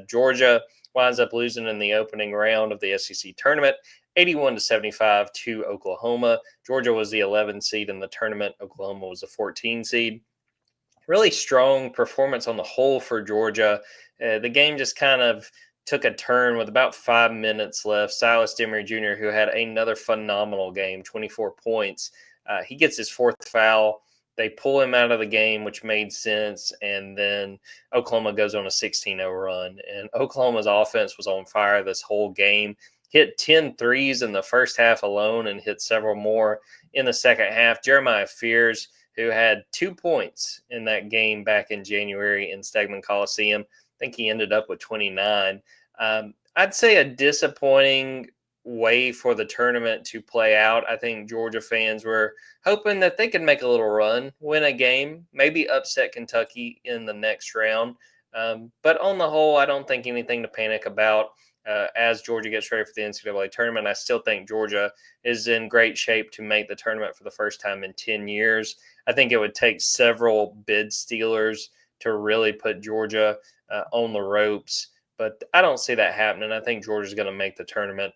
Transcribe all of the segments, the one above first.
Georgia winds up losing in the opening round of the SEC tournament, 81-75 to Oklahoma. Georgia was the 11 seed in the tournament. Oklahoma was the 14 seed. Really strong performance on the whole for Georgia. The game just kind of took a turn with about 5 minutes left. Silas Demery Jr., who had another phenomenal game, 24 points. He gets his fourth foul. They pull him out of the game, which made sense. And then Oklahoma goes on a 16-0 run. And Oklahoma's offense was on fire this whole game. Hit 10 threes in the first half alone and hit several more in the second half. Jeremiah Fears, who had 2 points in that game back in January in Stegman Coliseum. I think he ended up with 29. I'd say a disappointing way for the tournament to play out. I think Georgia fans were hoping that they could make a little run, win a game, maybe upset Kentucky in the next round. But on the whole, I don't think anything to panic about. As Georgia gets ready for the NCAA tournament, I still think Georgia is in great shape to make the tournament for the first time in 10 years. I think it would take several bid stealers to really put Georgia on the ropes, but I don't see that happening. I think Georgia's going to make the tournament,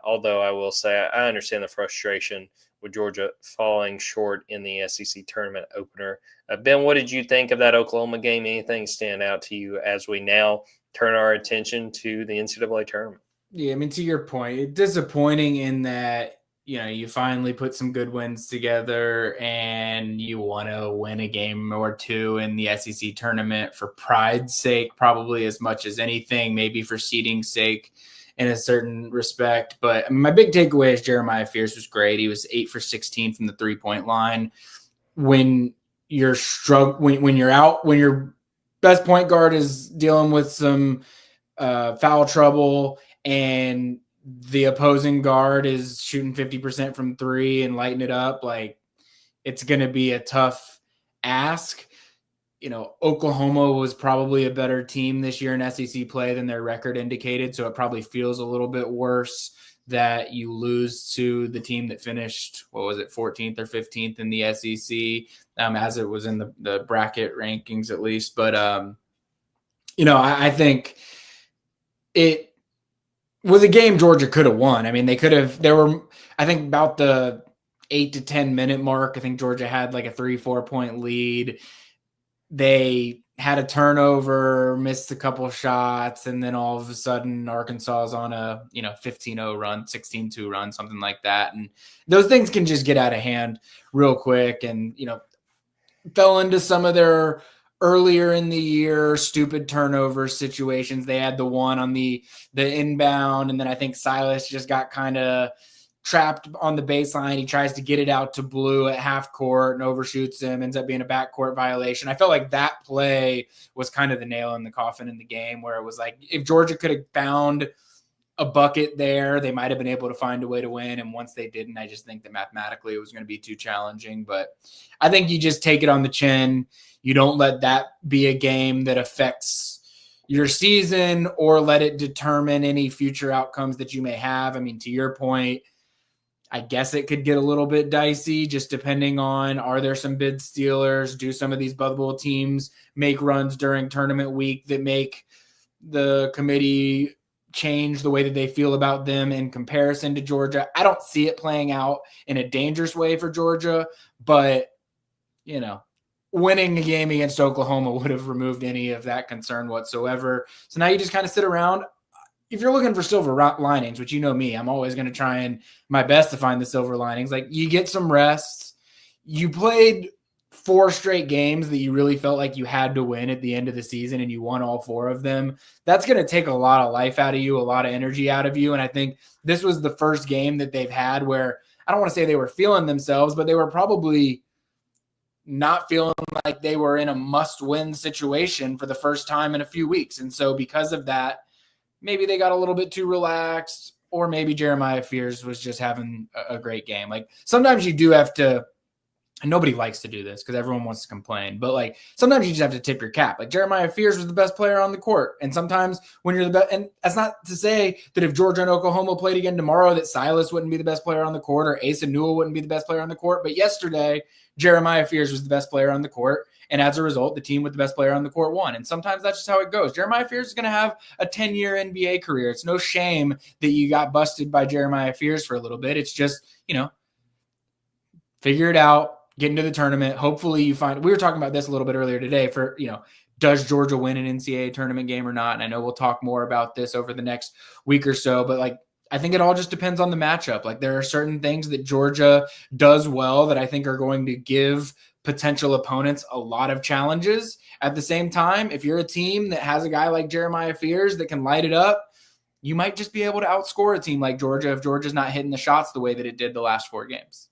although I will say I understand the frustration with Georgia falling short in the SEC tournament opener. Ben, what did you think of that Oklahoma game? Anything stand out to you as we now turn our attention to the NCAA tournament? Yeah, I mean, to your point, it's disappointing in that, you finally put some good wins together and you want to win a game or two in the SEC tournament for pride's sake, probably as much as anything, maybe for seeding's sake in a certain respect. But my big takeaway is Jeremiah Fears was great. He was 8 for 16 from the 3-point line. When you're when you're out, when your best point guard is dealing with some foul trouble and the opposing guard is shooting 50% from 3 and lighting it up, like, it's going to be a tough ask. Oklahoma was probably a better team this year in SEC play than their record indicated, so it probably feels a little bit worse that you lose to the team that finished, 14th or 15th in the SEC, as it was in the bracket rankings at least. But, I think it was a game Georgia could have won. I mean, I think about the 8 to 10 minute mark, I think Georgia had like a 3-4 point lead. They had a turnover, missed a couple of shots, and then all of a sudden Arkansas is on a 15-0 run, 16-2 run, something like that. And those things can just get out of hand real quick. And, fell into some of their earlier in the year stupid turnover situations. They had the one on the inbound, and then I think Silas just got kind of trapped on the baseline. He tries to get it out to Blue at half court and overshoots him, ends up being a backcourt violation. I felt like that play was kind of the nail in the coffin in the game, where it was like, if Georgia could have found a bucket there, they might have been able to find a way to win. And once they didn't, I just think that mathematically it was going to be too challenging. But I think you just take it on the chin. You don't let that be a game that affects your season or let it determine any future outcomes that you may have. I mean, to your point, I guess it could get a little bit dicey just depending on, are there some bid stealers? Do some of these bubble teams make runs during tournament week that make the committee change the way that they feel about them in comparison to Georgia? I don't see it playing out in a dangerous way for Georgia, but, winning a game against Oklahoma would have removed any of that concern whatsoever. So now you just kind of sit around. If you're looking for silver linings, which me, I'm always going to try my best to find the silver linings. Like, you get some rest. You played 4 straight games that you really felt like you had to win at the end of the season, and you won all 4 of them. That's going to take a lot of life out of you, a lot of energy out of you. And I think this was the first game that they've had where, I don't want to say they were feeling themselves, but they were probably not feeling like they were in a must-win situation for the first time in a few weeks. And so because of that, maybe they got a little bit too relaxed, or maybe Jeremiah Fears was just having a great game. Like, sometimes you do have to, and nobody likes to do this because everyone wants to complain, but like, sometimes you just have to tip your cap. Like, Jeremiah Fears was the best player on the court. And sometimes when you're the best, and that's not to say that if Georgia and Oklahoma played again tomorrow, that Silas wouldn't be the best player on the court or Asa Newell wouldn't be the best player on the court. But yesterday, Jeremiah Fears was the best player on the court. And as a result, the team with the best player on the court won. And sometimes that's just how it goes. Jeremiah Fears is going to have a 10-year NBA career. It's no shame that you got busted by Jeremiah Fears for a little bit. It's just, figure it out, get into the tournament. Hopefully you find, we were talking about this a little bit earlier today for, does Georgia win an NCAA tournament game or not? And I know we'll talk more about this over the next week or so, but I think it all just depends on the matchup. There are certain things that Georgia does well that I think are going to give potential opponents a lot of challenges. At the same time, if you're a team that has a guy like Jeremiah Fears that can light it up, you might just be able to outscore a team like Georgia if Georgia's not hitting the shots the way that it did the last 4 games.